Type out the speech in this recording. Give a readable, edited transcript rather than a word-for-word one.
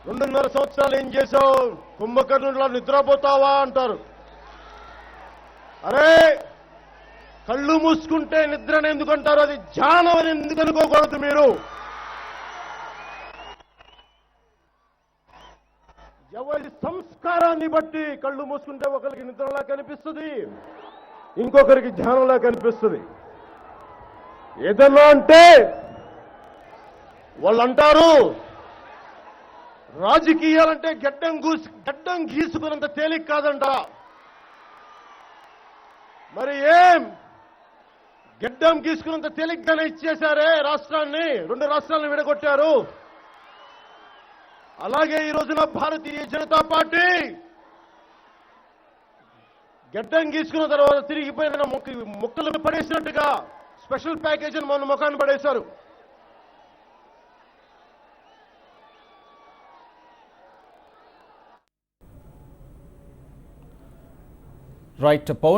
2.5 సంవత్సరాలు ఏం చేశావు? కుంభకర్ణుడిలా నిద్రపోతావా అంటారు. అరే, కళ్ళు మూసుకుంటే నిద్రను ఎందుకంటారు? అది ధ్యానం అని ఎందుకు అనుకోకూడదు మీరు? ఎవరి సంస్కారాన్ని బట్టి కళ్ళు మూసుకుంటే ఒకరికి నిద్రలా కనిపిస్తుంది, ఇంకొకరికి ధ్యానంలా కనిపిస్తుంది. ఏదన్నా అంటే వాళ్ళు అంటారు రాజకీయాలంటే గడ్డం గీసుకున్నంత తేలిక కాదంట. మరి ఏం గడ్డం గీసుకున్నంత తేలిగ్గానే ఇచ్చేశారే రాష్ట్రాన్ని, 2 రాష్ట్రాలను విడగొట్టారు. అలాగే ఈ రోజున భారతీయ జనతా పార్టీ గడ్డం గీసుకున్న తర్వాత తిరిగిపోయిన ముక్కలు పడేసినట్టుగా స్పెషల్ ప్యాకేజ్ అని మన ముఖాన్ని పడేశారు. రైట్. పవన్